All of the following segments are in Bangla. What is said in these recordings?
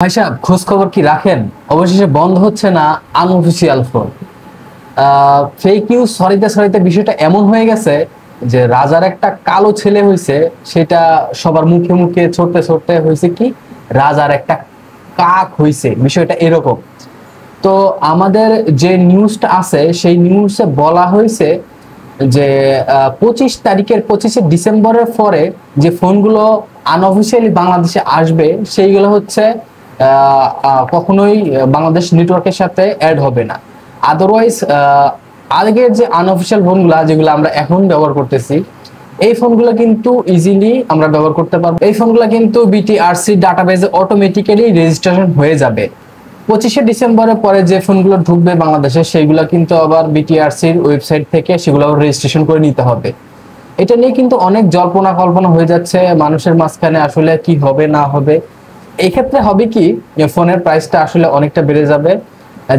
ভাই সাহেব, খোঁজ খবর কি রাখেন? অবশেষে বন্ধ হচ্ছে না আনঅফিসিয়াল ফোন। ফেক নিউজ ছড়াইতে ছড়াইতে বিষয়টা এমন হয়ে গেছে যে রাজার একটা কালো ছেলে হয়েছে, সেটা সবার মুখে মুখে ছড়তে ছড়তে হয়েছে কি রাজার একটা কাক হয়েছে। বিষয়টা এরকম। তো আমাদের যে নিউজটা আছে সেই নিউজে বলা হয়েছে যে 25 তারিখের 25শে ডিসেম্বরের পরে যে ফোনগুলো আনঅফিসিয়ালি বাংলাদেশে আসবে সেইগুলো হচ্ছে কখনোই বাংলাদেশ নেটওয়ার্কের সাথে অ্যাড হবে না। আদারওয়াইজ আগের যে আনঅফিসিয়াল ফোনগুলো যেগুলো আমরা এখন ব্যবহার করতেছি, এই ফোনগুলো কিন্তু ইজিলি আমরা ব্যবহার করতে পারবো। এই ফোনগুলো কিন্তু বিটিআরসি ডাটাবেজে অটোমেটিক্যালি রেজিস্ট্রেশন হয়ে যাবে। 25শে ডিসেম্বরের পরে যে ফোনগুলো ঢুকবে বাংলাদেশে সেইগুলো কিন্তু আবার বিটিআরসির ওয়েবসাইট থেকে সেগুলো রেজিস্ট্রেশন করে নিতে হবে। এটা নিয়ে কিন্তু অনেক জল্পনা কল্পনা হয়ে যাচ্ছে মানুষের মাঝখানে, আসলে কি হবে না হবে। এই ক্ষেত্রে হবে কি, ফোনের প্রাইসটা আসলে অনেকটা বেড়ে যাবে।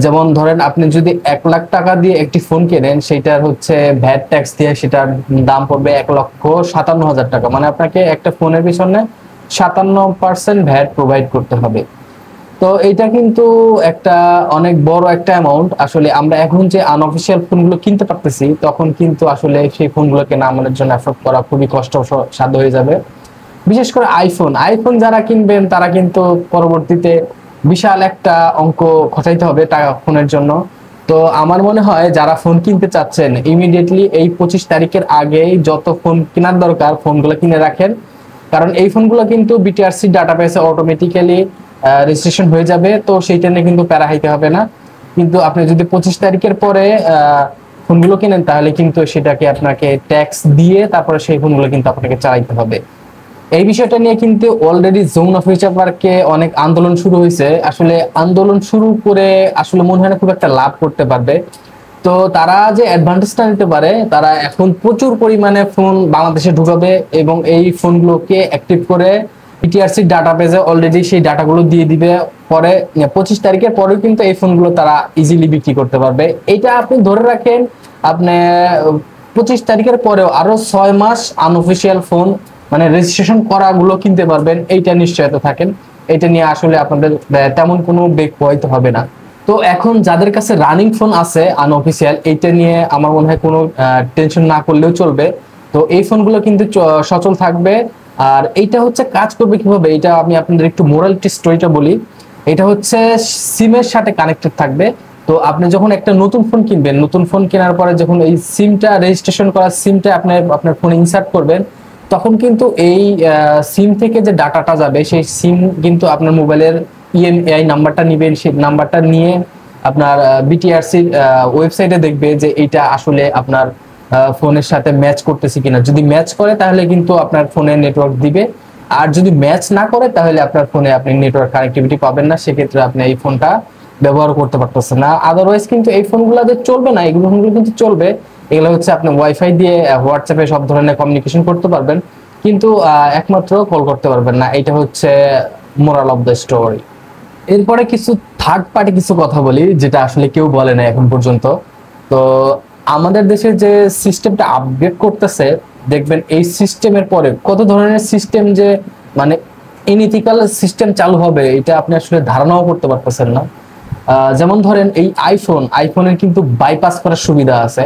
যেমন ধরেন আপনি যদি 1 লাখ টাকা দিয়ে একটি ফোন কেনেন, সেটার হচ্ছে ভ্যাট ট্যাক্স দিয়ে সেটার দাম পড়বে 1,57,000 টাকা। মানে আপনাকে একটা ফোনের পিছনে 57% ভ্যাট প্রোভাইড করতে হবে। তো এটা কিন্তু একটা অনেক বড় একটা অ্যামাউন্ট। আসলে আমরা এখন যে আনঅফিসিয়াল ফোনগুলো কিনতে পারতেছি, তখন কিন্তু আসলে সেই ফোনগুলো কেনা আমাদের জন্য এফোর্ড করা খুবই কষ্টসাধ্য হয়ে যাবে। বিশেষ করে আইফোন আইফোন যারা কিনবেন তারা কিন্তু পরবর্তীতে বিশাল একটা অঙ্ক খরচাইতে হবে টাকা ফোনের জন্য। তো আমার মনে হয় যারা ফোন কিনতে চাচ্ছেন, ইমিডিয়েটলি এই 25 তারিখের আগেই যত ফোন কেনার দরকার ফোনগুলো কিনে রাখেন। কারণ এই ফোনগুলো কিন্তু বিটিআরসি ডাটাবেসে অটোমেটিক্যালি রেজিস্ট্রেশন হয়ে যাবে, তো সেইটা নিয়ে কিন্তু প্যারা হাইতে হবে না। কিন্তু আপনি যদি 25 তারিখের পরে ফোনগুলো কিনেন, তাহলে কিন্তু সেটাকে আপনাকে ট্যাক্স দিয়ে তারপরে সেই ফোনগুলো কিন্তু আপনাকে চালাইতে হবে। এই বিষয়টা নিয়ে কিন্তু অলরেডি যমুনা ফিউচার পার্কে অনেক আন্দোলন শুরু হয়েছে। আসলে আন্দোলন শুরু করে আসলে মনে হয় না খুব একটা লাভ করতে পারবে। তো তারা যে অ্যাডভান্টেজটা নিতে পারে, তারা এখন প্রচুর পরিমাণে ফোন বাংলাদেশে ঢুকাবে এবং এই ফোনগুলোকে অ্যাক্টিভ করে বিটিআরসি ডাটাবেজে অলরেডি সেই ডাটাগুলো দিয়ে দিবে। পরে 25 তারিখের পরেও কিন্তু এই ফোনগুলো তারা ইজিলি বিক্রি করতে পারবে। এটা আপনি ধরে রাখেন, আপনি 25 তারিখের পরেও আরো 6 মাস আনঅফিসিয়াল ফোন মানে রেজিস্ট্রেশন করাগুলো কিনতে পারবেন, এইটা নিশ্চয়তা থাকেন। এটা নিয়ে আসলে আপনাদের তেমন কোনো বেগ পোহাইতে হবে না। তো এখন যাদের কাছে রানিং ফোন আছে আনঅফিসিয়াল, এইটা নিয়ে আমার মনে হয় কোনো টেনশন না করলেও চলবে। তো এই ফোনগুলো কিন্তু সচল থাকবে। আর এইটা হচ্ছে কাজ করবে কিভাবে, এটা আমি আপনাদের একটু মোরালিটি স্টোরিটা বলি। এটা হচ্ছে সিমের সাথে কানেক্টেড থাকবে। তো আপনি যখন একটা নতুন ফোন কিনবেন, নতুন ফোন কেনার পরে যখন এই সিমটা রেজিস্ট্রেশন করা সিমটা আপনি আপনার ফোনে ইনসার্ট করবেন, তখন কিন্তু এই সিম থেকে যে ডাটাটা যাবে সেই সিম কিন্তু আপনার মোবাইলের ইএমআই নাম্বারটা নেবেন। সেই নাম্বারটা নিয়ে আপনার বিটিআরসির ওয়েবসাইটে দেখবে যে এইটা আসলে আপনার ফোনের সাথে ম্যাচ করতেছে কিনা। যদি ম্যাচ করে তাহলে কিন্তু আপনার ফোনে নেটওয়ার্ক দিবে, আর যদি ম্যাচ না করে তাহলে আপনার ফোনে আপনি নেটওয়ার্ক কানেক্টিভিটি পাবেন না। সেক্ষেত্রে আপনি এই ফোনটা ব্যবহার করতে পারতেছেন না। আদারওয়াইজ কিন্তু এই ফোনগুলো চলবে না, এগুলো ফোনগুলো কিন্তু চলবে। এগুলো হচ্ছে আপনি ওয়াইফাই দিয়ে হোয়াটসঅ্যাপে সব ধরনের কমিউনিকেশন করতে পারবেন, কিন্তু একমাত্র কল করতে পারবেন না। এটা হচ্ছে মোরাল অফ দ্য স্টোরি। এরপরে কিছু থার্ড পার্টি কিছু কথা বলি, যেটা আসলে কেউ বলে না এখন পর্যন্ত। তো আমাদের দেশের যে সিস্টেমটা আপডেট করতেছে, দেখবেন এই সিস্টেমের পরে কত ধরনের সিস্টেম যে মানে ইনইথিক্যাল সিস্টেম চালু হবে, এটা আপনি আসলে ধারণাও করতে পারতেছেন না। যেমন ধরেন এই আইফোনের কিন্তু বাইপাস করার সুবিধা আছে।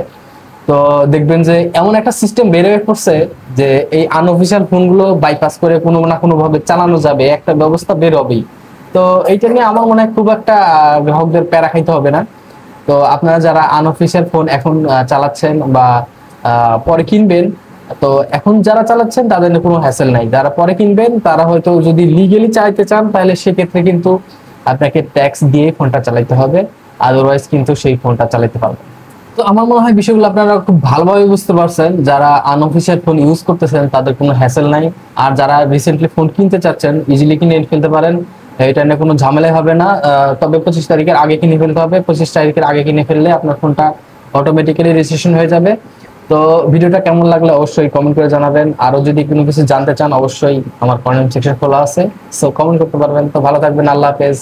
তো দেখবেন যে এমন একটা সিস্টেম বের হয়ে পড়ছে যে এই আনঅফিসিয়াল ফোনগুলো বাইপাস করে কোনো না কোনো ভাবে চালানো যাবে, একটা ব্যবস্থা বের হবেই। তো এইটা নিয়ে আমার মনে হয় খুব একটা গ্রাহকদের প্যারা খাইতে হবে না। তো আপনারা যারা আনঅফিসিয়াল ফোন এখন চালাচ্ছেন বা পরে কিনবেন, তো এখন যারা চালাচ্ছেন তাদের কোনো হ্যাসেল নাই। যারা পরে কিনবেন তারা হয়তো যদি লিগেলি চালাতে চান, তাহলে সেক্ষেত্রে কিন্তু আপনাকে ট্যাক্স দিয়ে ফোনটা চালাতে হবে, আদারওয়াইজ কিন্তু সেই ফোনটা চালাতে পারবেন। তো আমার মনে হয় বিষয়গুলো আপনারা খুব ভালোভাবে বুঝতে পারছেন। যারা আনঅফিসিয়াল ফোন ইউজ করতেছেন তাদের কোনো হ্যাসেল নাই, আর যারা রিসেন্টলি ফোন কিনতে চাচ্ছেন ইজিলি কিনে ফেলতে পারেন, এটা নিয়ে কোনো ঝামেলাই হবে না। তবে 25 তারিখের আগে কিনে ফেলতে হবে। 25 তারিখের আগে কিনে ফেললে আপনার ফোনটা অটোমেটিক্যালি রেজিস্ট্রেশন হয়ে যাবে। তো ভিডিওটা কেমন লাগলো অবশ্যই কমেন্ট করে জানাবেন। আরো যদি কোনো কিছু জানতে চান অবশ্যই আমার কমেন্ট সেকশন খোলা আছে, সো কমেন্ট করতে পারবেন। তো ভালো থাকবেন, আল্লাহ হাফেজ।